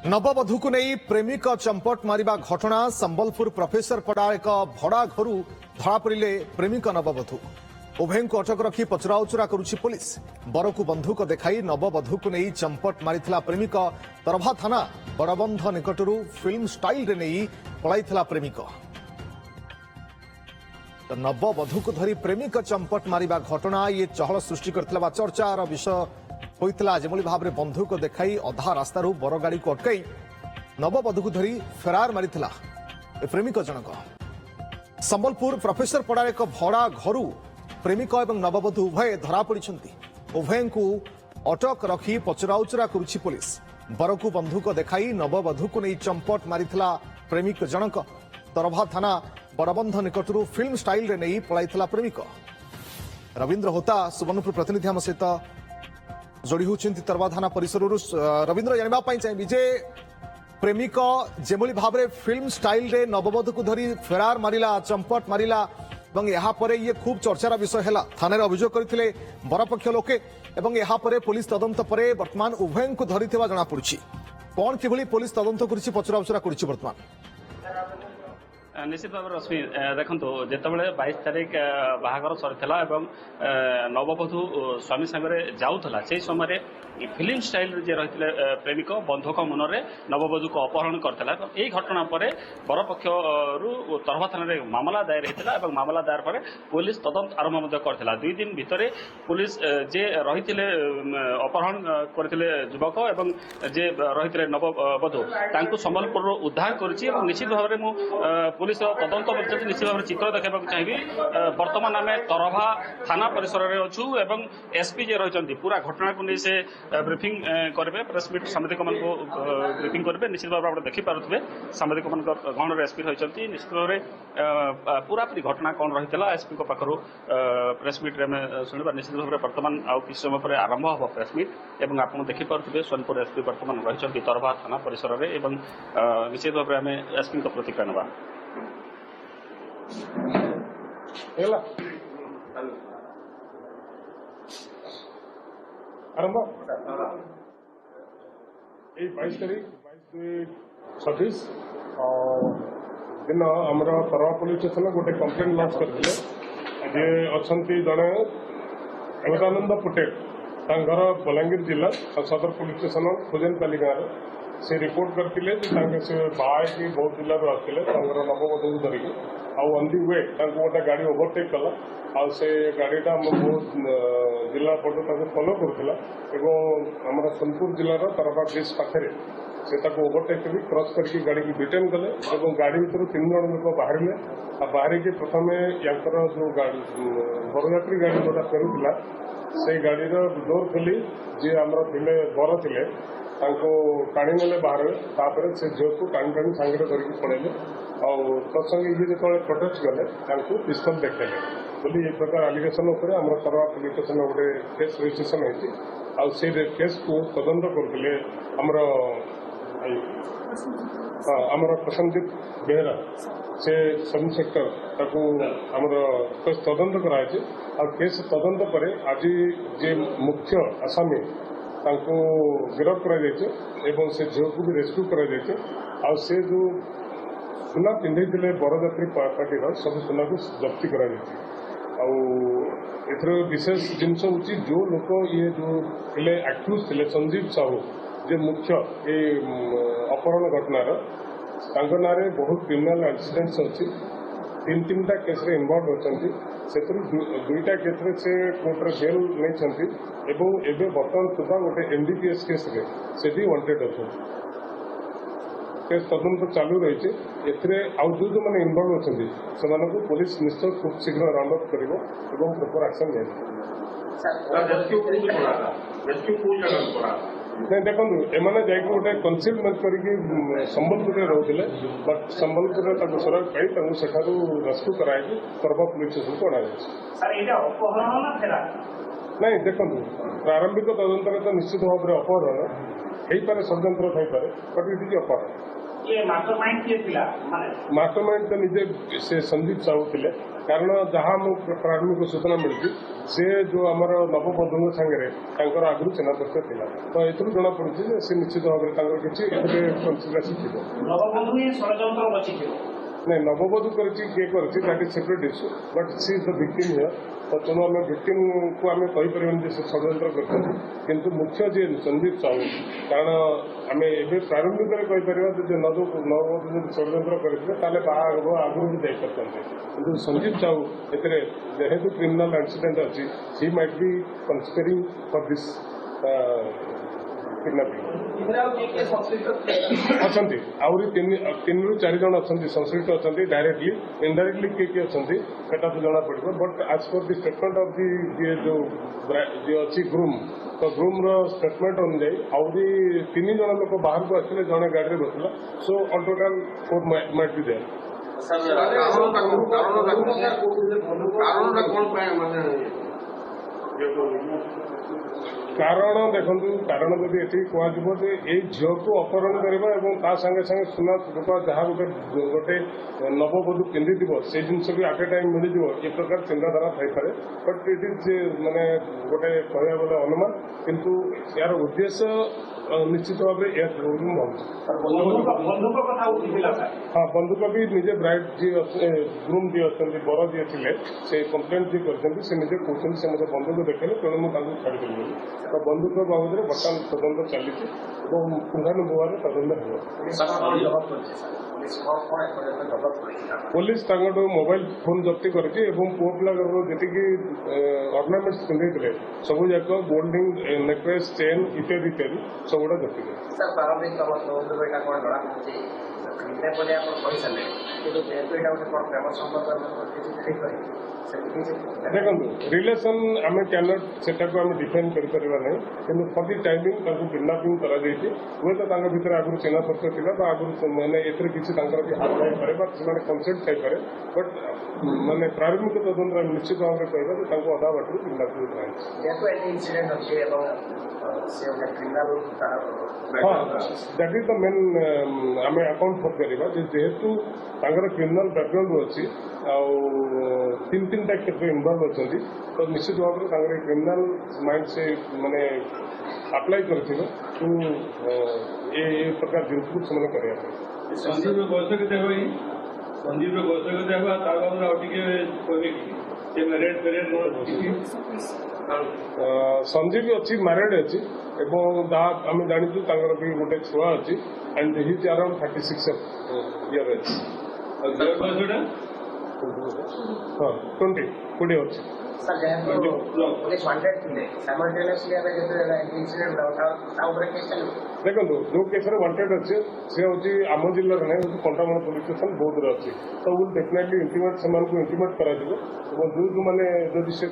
नववधू को नहीं प्रेमिक चंपट मारिबा घटना संबलपुर प्रोफेसर पड़ा एक भड़ा घर धरा पड़े प्रेमिक नववधू उभय को अटक रखी पचराउचरा करुछि पुलिस बर को बंधुक देखाई नववधू को नहीं चंपट मारिथिला प्रेमिक तरभा थाना बड़बंध निकटरू फिल्म स्टाइल रे नहीं पलाइथिला प्रेमिक नववधू को धरी प्रेमिक चंपट मारिबा घटना ये चहल सृष्टि करथिला चर्चार विषय होइतिला जेमोली भाबरे बंधुक देखाई अधा रास्तारू बर गाड़ी को अटकाई नववधू को धरी फेरार मारिथिला प्रेमिक जनक संबलपुर प्रोफेसर पड़ा एक भड़ा घरू प्रेमिक और नववधू उभय धरा पड़िछंती उभय को अटक रखी पचराउचरा करुछि पुलिस बर को बंधुक देखाई नववधू को नहीं चंपट मारिथिला प्रेमिक जनक तरभा थाना बड़बंध निकटरू फिल्म स्टाइल रे नहीं पलाइथिला प्रेमिक रविंद्र होता सुवर्णपुर प्रतिनिधि आम सहित जोड़ी होती तरवा थाना परिसर रविंद्र जानवाई चाहिए जे प्रेमिक जेमली भाव में फिल्म स्टाइल रे नववधू को धरी फेरार मारिला चंपट मारिला और ये खूब चर्चार विषय है थाना अभियोग करते बरपक्ष लोके और पुलिस तदंत पर वर्तमान उभय को धरी जनापड़ी कौन कि पुलिस तदंत कर पचराउचरा कर वर्तमान निश्चित भाव रश्मि देखो जितेबाला 22 तारिख बाहागर सरीला नववधू स्वामी सागर जाऊला से समय फिल्म स्टाइल जे रही प्रेमिक बंधुक मन में नववधू को अपहरण करता यही घटना पर बरपक्ष तरभा थाना मामला दायर होता है मामला दायर पर पुलिस तदंत आरंभ करता 2 दिन भितर पुलिस जे रही अपहरण करते युवक एवं जे रही नववधू संबलपुर उद्धार कर निश्चित भाव में पुलिस तदंत निश्चित भाव चित्र देखा चाहिए बर्तमान आम तरभा थाना परिसर में अच्छू एवं एसपी जे रही पूरा घटना को नहीं से ब्रीफिंग करेंगे प्रेस मीट सांबादिक मान ब्रीफिंग करेंगे निश्चित भाव में देखिपे सांबादिक मान गहन एसपी रही निश्चित भाव में पूरा पूरी घटना कौन रही है एसपी पाखर प्रेस मीट शुणा निश्चित भाव में बर्तमान आउ कि समय पर आरंभ हम प्रेस मीट और आप देखिपे सोनपुर एसपी बर्तमान रही तरभा थाना परिसर में निश्चित भाव में आम एसपी प्रतिक्रिया नवा आरंभ 22 तारीख 22-26 दिन आम तरवा पुलिस स्टेशन गोटे कंप्लेन लॉन्च करते जे अच्छा जड़े अमितानंद पटेल घर बलांगीर जिला सदर पुलिस स्टेशन खुजनपाली गाँव से रिपोर्ट करते से बाहर बहुत जिले आसते नववधू धरिकी ऑन दि वे गोटे गाड़ी ओवरटेक कला आ से गाड़ीटा बहुत जिला पर्यटन फॉलो करूला आम सोनपुर जिलार तरभा ब्रिज पाखे से ओवरटेक भी क्रॉस करके गाड़ी की डिटेन कले और गाड़ी भर 3 जन लोक बाहर बाहर की प्रथम यार जो बरयात्री गाड़ी जोटा फेरुला से गाड़ीर डोर खोली जी आम थे बर थे टाणी ने बाहर तापर से झील को टाणी टाणी सांगे धरिकी पड़े और तत्संगे ये जो प्रोटेस्ट गले पिस्तल देखेले बोली एक प्रकार आलिगेसन उपर आम तरवा पुलिस स्टेशन गोटे केस रजिस्ट्रेशन होती केस को तदंत करते आमर प्रसन्नजीत बेहरा से सब इंस्पेक्टर ताकू आमर केस तदंत कराई केस तदंत पर आज जे मुख्य आसामी तांको गिरफ कर से झील को भी रेस्क्यू कर से जो सुना पिंधे बरजात्री पार्टी सब सुना को जब्ती कर विशेष जिनस हूँ जो लोक ये जो थे एक्यूज थे संजीव साहू जे मुख्य ये अपहरण घटनार ना बहुत क्रिमिनाल एक्सीडेंट्स अच्छी 3-3टा केस इनवॉल्व होती से 2टा केस से कोर्टे बेल नहीं बर्तमान सुधा गोटे एनडीपीएस केस से भी वांटेड अच्छा केस तदंत चालू रही आउ जो मैंने इनवॉल्व अच्छे से पुलिस निश्चय खूब शीघ्र राउंड अप कर प्रॉपर एक्शन नहीं देखो एमाने जाकि गोटे कनसिलमेंट करके संबलपुर में रोते बट संबलपुर सुरक्षा पाई सेठारू रेस्क्यू कराई तरभा पुलिस स्टेशन को अणाई नहीं देखो प्रारंभिक तदंत तो निश्चित भाव में अपहरण ହେଇପାରେ ଷଡ଼ଯନ୍ତ୍ର ଥାଇପାରେ ବଟ୍ ଇଟ୍ ଇଜ୍ ଅପରାଧ। ये मास्टरमाइंड किए थिला माने ମାଷ୍ଟରମାଇଣ୍ଡ ତ ନିଜେ ସେ ସନ୍ଦୀପ ସାହୁ ଥିଲେ କାରଣ ଯାହା ମୁଁ ପ୍ରାରମ୍ଭିକ ସୂଚନା ମିଳିଛି ସେ ଯୋଉ ଆମର ନବବଧୂଙ୍କ ସାଙ୍ଗରେ ତାଙ୍କର ଆଗରୁ ଚିହ୍ନା ପରିଚୟ ଥିଲା ତ ଏଥିରୁ ଜଣାପଡୁଛି ଯେ ସେ ନିଶ୍ଚିତ ଭାବରେ ତାଙ୍କର କିଛି ଏଥିରେ କନସିଡରେସନ୍ ଥିବ। नवबधू ही षडयंत्र रचिथिବ ନାଇଁ ନବବଧୂ କରିଛି କିଏ କରିଛି that is separate issue but C is the victim here ତ ତେଣୁ ଆମେ ଭିକ୍ଟିମ୍କୁ ଆମେ କହିପାରିବାନି ଯେ ସେ ଷଡ଼ଯନ୍ତ୍ର କରିଛନ୍ତି କିନ୍ତୁ ମୁଖ୍ୟ ଯିଏ ସନ୍ଦୀପ ସାହୁ କାରଣ ଆମେ ଏବେ ପ୍ରାରମ୍ଭିକରେ କହିପାରିବା ଯେ ନବବଧୂ ଯଦି ଷଡ଼ଯନ୍ତ୍ର କରିଥିଲେ ତାହେଲେ ବାହାଘର ଆଗରୁ ବି ଯାଇପାରିଥାନ୍ତେ କିନ୍ତୁ ସନ୍ଦୀପ ସାହୁ ଏଥିରେ ଯେହେତୁ କ୍ରିମିନାଲ ଆକ୍ସିଡେଣ୍ଟ ଅଛି he might be considering for this kidnapping. ଅଛନ୍ତି ଆହୁରି ତିନିରୁ ଚାରି ଜଣ ଅଛନ୍ତି ସଂଶ୍ଳିଷ୍ଟ ଅଛନ୍ତି ଡାଇରେକ୍ଟଲି ଇନଡାଇରେକ୍ଟଲି କିଏ କିଏ ଅଛନ୍ତି ସେଟା ତ ଜଣାପଡ଼ିବ but as per the statement of the ଯିଏ ଅଛି ଗ୍ରୁମ୍ ତ ଗ୍ରୁମ୍ର ଷ୍ଟେଟମେଣ୍ଟ ଅନୁଯାୟୀ ଆହୁରି 3 ଜଣ ଲୋକ ବାହାରକୁ ଆସିଲେ ଜଣେ ଗାଡ଼ିରେ ବସିଲା so on total 4 might be there. କାରଣ ଦେଖନ୍ତୁ କାରଣ ଯଦି ଏତିକି କୁହାଯିବ ଯେ ଏଇ ଝିଅକୁ ଅପହରଣ କରିବା ଏବଂ ତା ସାଙ୍ଗେ ସାଙ୍ଗେ ସୁନା ରୂପା ଯାହା ଗୋଟେ ନବବଧୂ ପିନ୍ଧିଥିବ ସେଇ ଜିନିଷ ବି ଆଟ୍ ଏ ଟାଇମ୍ ମିଳିଯିବ ଏ ପ୍ରକାର ଚିନ୍ତାଧାରା ଥାଇପାରେ ବଟ୍ ଇଟ୍ ଇଜ୍ ମାନେ ଗୋଟେ କହିବାକୁ ଗଲେ ଅନୁମାନ କିନ୍ତୁ ଏହାର ଉଦ୍ଦେଶ୍ୟ ନିଶ୍ଚିତ ଭାବରେ ଏହା ଥିବ ବୋଲି ମୁଁ ଭାବୁଛି। बंधुक कथा उठिथिला सर ହଁ ବନ୍ଧୁକ ବି ନିଜେ ବ୍ରାଇଡ୍ ଯିଏ ଗ୍ରୁମ୍ ଯିଏ ଅଛନ୍ତି ବର ଯିଏ ଥିଲେ ସେ କମ୍ପ୍ଲେନ୍ ଯିଏ କରିଛନ୍ତି ସେ ନିଜେ କହୁଛନ୍ତି ସେ ମୋତେ ବନ୍ଧୁକ ଦେଖେଇଲେ ତେଣୁ ମୁଁ ତାଙ୍କୁ ଛାଡ଼ିଦେଲି ବୋଲି ତ ବନ୍ଧୁକ ବାବଦରେ ବର୍ତ୍ତମାନ ତଦନ୍ତ ଚାଲିଛି ଏବଂ ପୁଙ୍ଖାନୁପୁଙ୍ଖରେ ତଦନ୍ତ ହେବ। ପୋଲିସ ତାଙ୍କଠୁ ମୋବାଇଲ ଫୋନ୍ ଜବ୍ତି କରିଛି ଏବଂ ପୁଅ ପିଲାଙ୍କର ଯେତିକି ଅର୍ଣ୍ଣାମେଣ୍ଟସ୍ ପିନ୍ଧେଇଥିଲେ ସବୁ ଯାକ ଗୋଲ୍ଡିଂ ନେକ୍ଲେସ୍ ଚେନ୍ ଇତ୍ୟାଦି ଇତ୍ୟାଦି ସବୁଗୁଡ଼ା ଜବ୍ତି କରିଛି। ସାର୍ ପ୍ରାରମ୍ଭିକ ତମ ତଦନ୍ତ ଏଇଟା କ'ଣ ଜଣାପଡ଼ୁଛି କ୍ରିମିନାଲ ବୋଲି ଆପଣ କହିସାରିଲେ କିନ୍ତୁ ଯେହେତୁ ଏଇଟା ଗୋଟେ କ'ଣ ପ୍ରେମ ସମ୍ପର୍କ କିଛି ହେଇପାରେ ଦେଖନ୍ତୁ ରିଲେସନ୍ ଆମେ କ୍ୟାନଟ୍ ସେଟାକୁ ଆମେ ଡିଫାଇନ୍ କରିପାରିବା ନାହିଁ କିନ୍ତୁ ଫର୍ ଦି ଟାଇମିଂ ତାଙ୍କୁ କିଡନାପିଂ କରାଯାଇଛି ହୁଏତ ତାଙ୍କ ଭିତରେ ଆଗରୁ ଚିହ୍ନା ପରିଚୟ ଥିଲା ବା ଆଗରୁ ମାନେ ଏଥିରେ କିଛି ତାଙ୍କର ବି ହାତ ଥାଇପାରେ ବା ସେମାନେ କନସେପ୍ଟ ଥାଇପାରେ ବଟ୍ ମାନେ ପ୍ରାରମ୍ଭିକ ତଦନ୍ତ ଆମେ ନିଶ୍ଚିତ ଭାବରେ କହିବା ଯେ ତାଙ୍କୁ ଅଧା ବାଟରୁ କିଡନାପିଂ କରାଯାଇଛି। ଯେହେତୁ ଏଠି ଇନସିଡେଣ୍ଟ ଅଛି ଏବଂ ସେ ଗୋଟେ କ୍ରିମିନାଲ ହଁ ଦ୍ୟାଟ୍ ଇଜ୍ ଦ ମେନ୍ ଆମେ ଆକାଉଣ୍ଟ କରିପାରିବା ଯେ ଯେହେତୁ ତାଙ୍କର କ୍ରିମିନାଲ ବ୍ୟାକଗ୍ରାଉଣ୍ଡ ଅଛି ଆଉ 3ଟା କ୍ଷେତ୍ରରେ ଇନଭଲ୍ଭ ଅଛନ୍ତି ତ ନିଶ୍ଚିତ ଭାବରେ ତାଙ୍କର ଏଇ କ୍ରିମିନାଲ ମାଇଣ୍ଡ ସେ ମାନେ ଆପ୍ଲାଏ କରିଥିବେ ଏ ପ୍ରକାର ଜିନିଷକୁ ସେମାନେ କରିବା ପାଇଁ। ସନ୍ଦୀପର ବୟସ କେତେ ହେବ ସନ୍ଦୀପର ବୟସ କେତେ ହେବ ତା ବାବଦରେ ଆଉ ଟିକେ କହିବେ କି ସେ ମ୍ୟାରେଡ୍ ସଞ୍ଜୀବ ଅଛି ମ୍ୟାରେଡ୍ ଅଛି ଏବଂ ଯାହା ଆମେ ଜାଣିଛୁ ତାଙ୍କର ବି ଗୋଟେ ଛୁଆ ଅଛି ଆଣ୍ଡ ହିଜ୍ ଆରାଉଣ୍ଡ 36 ଇୟର ଅଛି। ଆଉ ଝିଅ ବୟସଟା ହଁ 20 ଅଛି। ସାର୍ ଯେହେତୁ ପୋଲିସ ୱାଣ୍ଟେଡ୍ ଥିଲେ ସାଇମଲ୍ଟେନିୟସଲି ଆମେ ଯେତେବେଳେ ଇନସିଡେଣ୍ଟ ତା ଉପରେ କେସ୍ ଚାଲିବ। ଦେଖନ୍ତୁ ଯୋଉ କେସରେ ୱାଣ୍ଟେଡ୍ ଅଛି ସେ ହେଉଛି ଆମ ଜିଲ୍ଲାରେ ନାହିଁ ହେଉଛି କଣ୍ଟାମାଳ ପୋଲିସ ଷ୍ଟେସନ ବୌଦ୍ଧରେ ଅଛି ତ ୱିଲ୍ ଡେଫିନେଟଲି ଇଣ୍ଟିମେଟ୍ ସେମାନଙ୍କୁ ଇଣ୍ଟିମେଟ୍ କରାଯିବ ଏବଂ ଯୋଉମାନେ ଯଦି ସେ